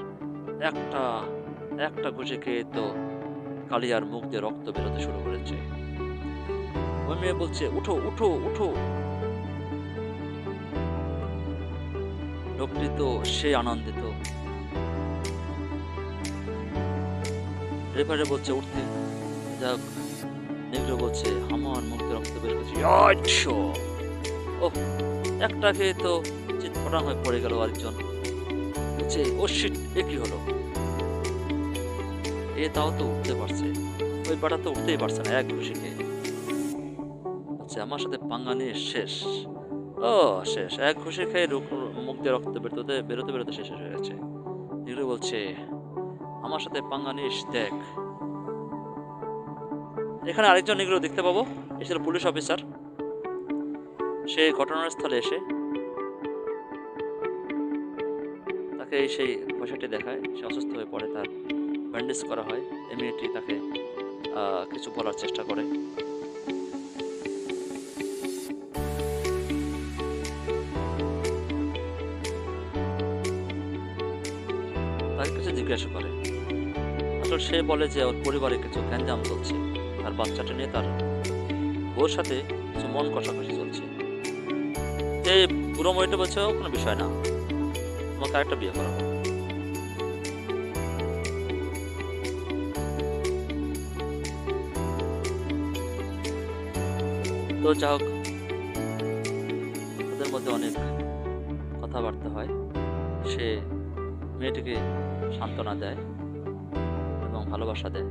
একটা একটা ঘুষে খেয়ে তো কালিয়ার মুখ দিয়ে রক্ত বেরোতে শুরু করেছে। ওই মেয়ে বলছে উঠো উঠো উঠো। লোকটি তো সে আনন্দিত। রেফারি বলছে উঠতে। যাক, নেগ্রো বলছে আমার মুখ দিয়ে রক্ত বের করছে। ও একটা খেয়ে তো চিৎপটাং হয়ে পড়ে গেল। আরেকজন বলছে ও শিট, এ কি হলো? এ তাও তো উঠতে পারছে, ওই বাটা তো উঠতেই পারছে না এক ঘুষি খেয়ে। বলছে আমার সাথে পাঙ্গা নিয়ে শেষ। ও শেষ, এক ঘুষি খেয়ে মুখ দিয়ে রক্ত বেরোতে বেরোতে বেরোতে শেষ হয়ে গেছে। নেগ্রো বলছে আমার সাথে পাঙ্গা নিস দেখ। এখানে আরেকজন নেগ্রো দেখতে পাবো, এসে পুলিশ অফিসার। সে ঘটনাস্থলে এসে তাকে সেই পয়সাটি দেখায়। সে অসুস্থ হয়ে পড়ে, তার ব্যান্ডেজ করা হয়। এমনিটি তাকে কিছু বলার চেষ্টা করে। তাকে কিছু জিজ্ঞাসা করে। আসলে সে বলে যে ওর পরিবারে কিছু গ্যাঞ্জাম চলছে, তার বাচ্চাটা নিয়ে তার বউর সাথে কিছু মন কষাকষি চলছে। এই বুড়ো মহিলাটা বলছে কোনো বিষয় না, তোমাকে আরেকটা বিয়ে করাবো। তো যা হোক, ওদের মধ্যে অনেক কথাবার্তা হয়। সে মেয়েটিকে সান্ত্বনা দেয় এবং ভালোবাসা দেয়।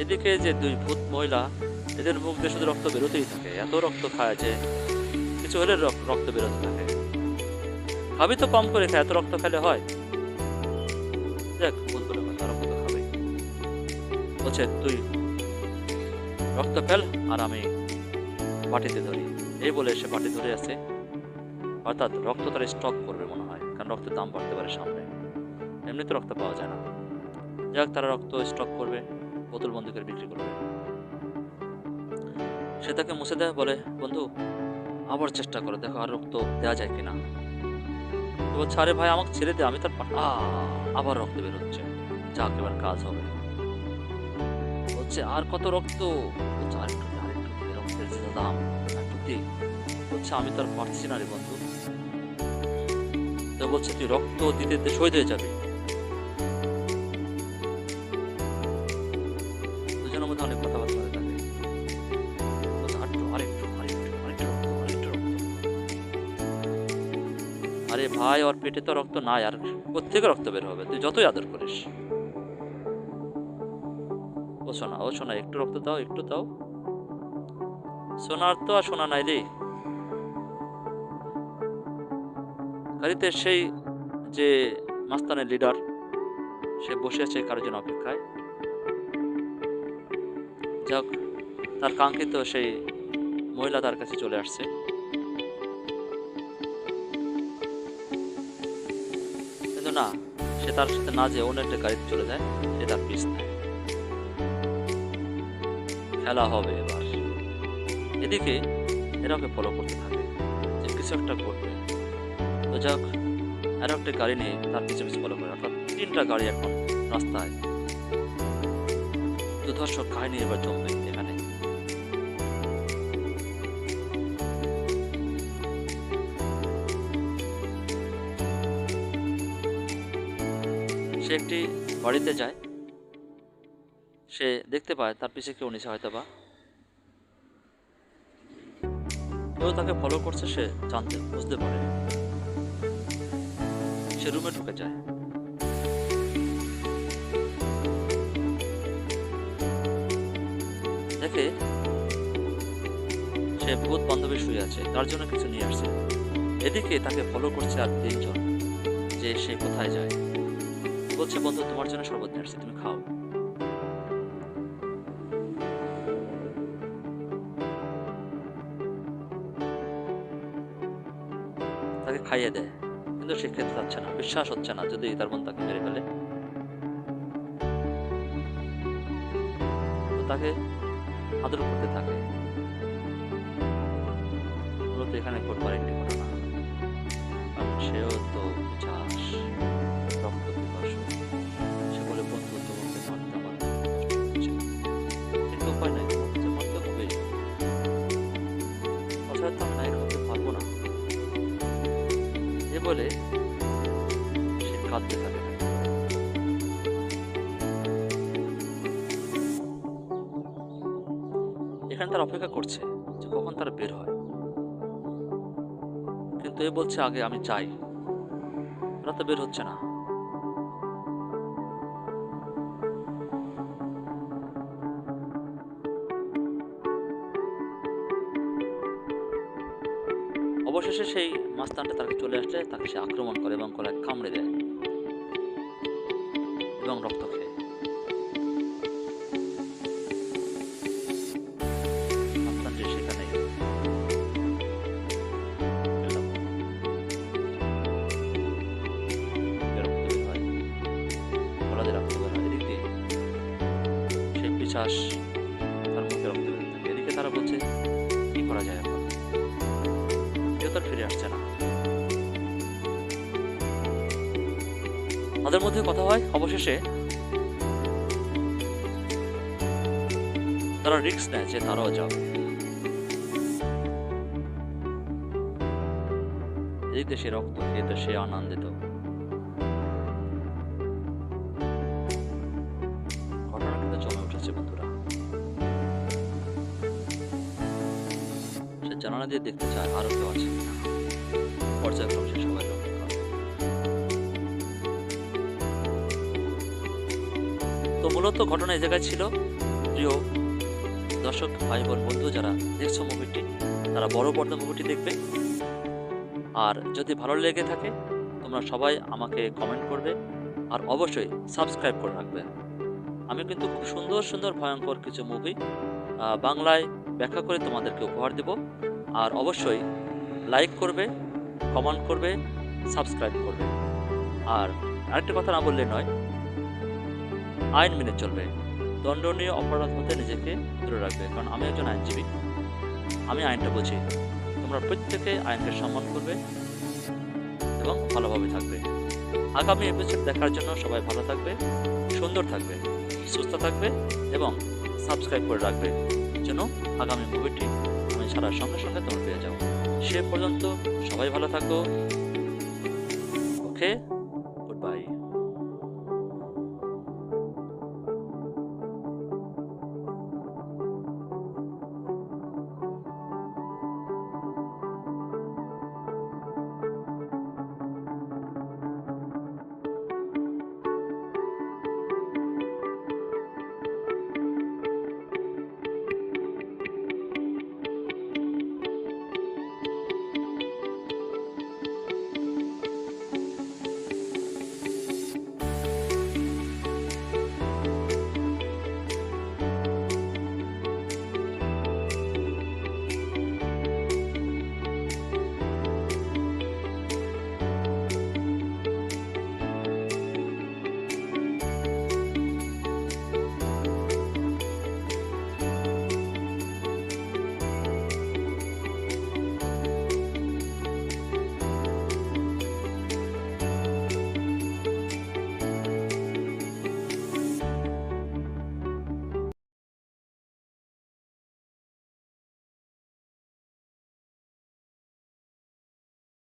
এদিকে যে দুই ভূত মহিলা, এদের মুখ দিয়ে শুধু রক্ত বেরোতেই থাকে। এত রক্ত খায় যে কিছু হলে রক্ত বেরোতে থাকে। খাবি তো কম করে খায়, এত রক্ত খেলে হয়? দেখ ভূত বলে কথা, রক্ত তো খাবে। বলছে তুই রক্ত ফেল আর আমি বাটিতে ধরি। এই বলে সে বাটি ধরে আছে, অর্থাৎ রক্ত তার স্টক করবে মনে হয়, কারণ রক্তের দাম বাড়তে পারে সামনে, এমনিতে রক্ত পাওয়া যায় না। যাক, তারা রক্ত স্টক করবে, বোতল বন্ধ করে বিক্রি করবে। সে তাকে মুছে দেয়, বলে বন্ধু আবার চেষ্টা করো, দেখো আর রক্ত দেওয়া যায় কিনা। বলছে আরে ভাই আমাকে ছেড়ে দে, আমি তার আবার রক্ত বেরোচ্ছে। যাক, এবার কাজ হবে। বলছে আর কত রক্ত? বলছে আরেকটু রক্তের যে দাম একটু দে। বলছে আমি তার পারছি না রে বন্ধু। তো বলছে তুই রক্ত দিতে দিতে শহীদ হয়ে যাবি। দুজনের মধ্যে অনেক কথাবার্তা হয়ে থাকে। বলছে আরেকটু আরেকটু আরেকটু আরেকটু রক্ত আরেকটু রক্ত। আরে ভাই ওর পেটে তো রক্ত নাই, আর কোত্থেকে রক্ত বের হবে? তুই যতই আদর করিস। ও সোনা, ও সোনা, একটু রক্ত দাও, একটু দাও। সোনার তো আর সোনা নাই রে। গাড়িতে সেই যে মাস্তানের লিডার, সে বসে আছে কারোর জন্য অপেক্ষায়। যাক, তার কাঙ্ক্ষিত সেই মহিলা তার কাছে চলে আসছে। কিন্তু না, সে তার সাথে না যেয়ে অন্য একটা গাড়িতে চলে যায়। সে তার পিছ নেয়। খেলা হবে এবার। এদিকে এরা ওকে ফলো করতে থাকে যে কিছু একটা করবে। তো যাক, আরো একটা গাড়ি নিয়ে তার পিছু পিছু ফলো করে, অর্থাৎ 3টা গাড়ি এখন রাস্তায়। তো দর্শক, কাহিনী এবার জমবে এখানে। সে একটি বাড়িতে যায়। সে দেখতে পায় তার পিছে কেউ নিচে, হয়তো বা কেউ তাকে ফলো করছে। সে বুঝতে পারে। সে রুমে ঢুকে যায়। দেখে সে ভূত বান্ধবী শুয়ে আছে, তার জন্য কিছু নিয়ে আসছে। এদিকে তাকে ফলো করছে আর 3 জন, যে সে কোথায় যায়। বলছে বন্ধু তোমার জন্য শরবত নিয়ে আসছি, তুমি খাও। খাইয়ে দেয়, কিন্তু সে খেতে চাচ্ছে না, বিশ্বাস হচ্ছে না যদি তার বোন তাকে মেরে ফেলে। তো তাকে আদর করতে থাকে। মূলত এখানে ঘটবার একটি ঘটনা, কারণ সেও তো পিশাচ, রক্ত পিপাসু। সে বলে, বন্ধু তোমাকে মারতে আমার খুব কষ্ট হচ্ছে, কিন্তু উপায় নাই, তোমাকে যে মারতে হবে, তাছাড়া তো আমি নায়ক হতে পারবো না। এ বলে সে কাঁদতে থাকে। এখানে তার অপেক্ষা করছে যে কখন তারা বের হয়, কিন্তু এ বলছে আগে আমি চাই। ওরা তো বের হচ্ছে না। অবশেষে সেই মাস্তানটা তাকে চলে আসলে তাকে সে আক্রমণ করে এবং গলায় কামড়ে দেয় এবং রক্ত খেয়ে। মাস্তানটি সেখানে রক্ত বের হয়, গলা দিয়ে রক্ত বের হয়। এদিক দিয়ে সেই পিশাচ তার মুখে রক্ত বের থাকে। এদিকে তারা বলছে কি করা যায় এখন, কেউ তার ফিরে আসছে না। তাদের মধ্যে কথা হয়, অবশেষে তারা রিস্ক নেয় যে তারাও যাবে। এদিক দিয়ে সে রক্ত খেয়ে তো সে আনন্দিত। ঘটনা কিন্তু জমে উঠেছে বন্ধুরা। সে জানালা দিয়ে দেখতে চায় আরো কেউ আছে কিনা। পর্যায়ক্রমে সে সবাই লক্ষ্য করে। তো মূলত ঘটনা এই জায়গায় ছিল। প্রিয় দর্শক ভাই বোন বন্ধু যারা দেখছো মুভিটি, তারা বড় পর্দা মুভিটি দেখবে। আর যদি ভালো লেগে থাকে তোমরা সবাই আমাকে কমেন্ট করবে, আর অবশ্যই সাবস্ক্রাইব করে রাখবে। আমি কিন্তু খুব সুন্দর সুন্দর ভয়ঙ্কর কিছু মুভি বাংলায় ব্যাখ্যা করে তোমাদেরকে উপহার দেব। আর অবশ্যই লাইক করবে, কমেন্ট করবে, সাবস্ক্রাইব করবে। আর আরেকটা কথা না বললে নয়, আইন মেনে চলবে। দণ্ডনীয় অপরাধ হতে নিজেকে দূরে রাখবে, কারণ আমি একজন আইনজীবী, আমি আইনটা বুঝি। তোমরা প্রত্যেকে আইনকে সম্মান করবে এবং ভালোভাবে থাকবে। আগামী এপিসোড দেখার জন্য সবাই ভালো থাকবে, সুন্দর থাকবে, সুস্থ থাকবে এবং সাবস্ক্রাইব করে রাখবে, যেন আগামী মুভিটি আমি ছাড়ার সঙ্গে সঙ্গে তোমরা পেয়ে যাও। সে পর্যন্ত সবাই ভালো থাকো। ওকে, গুড বাই।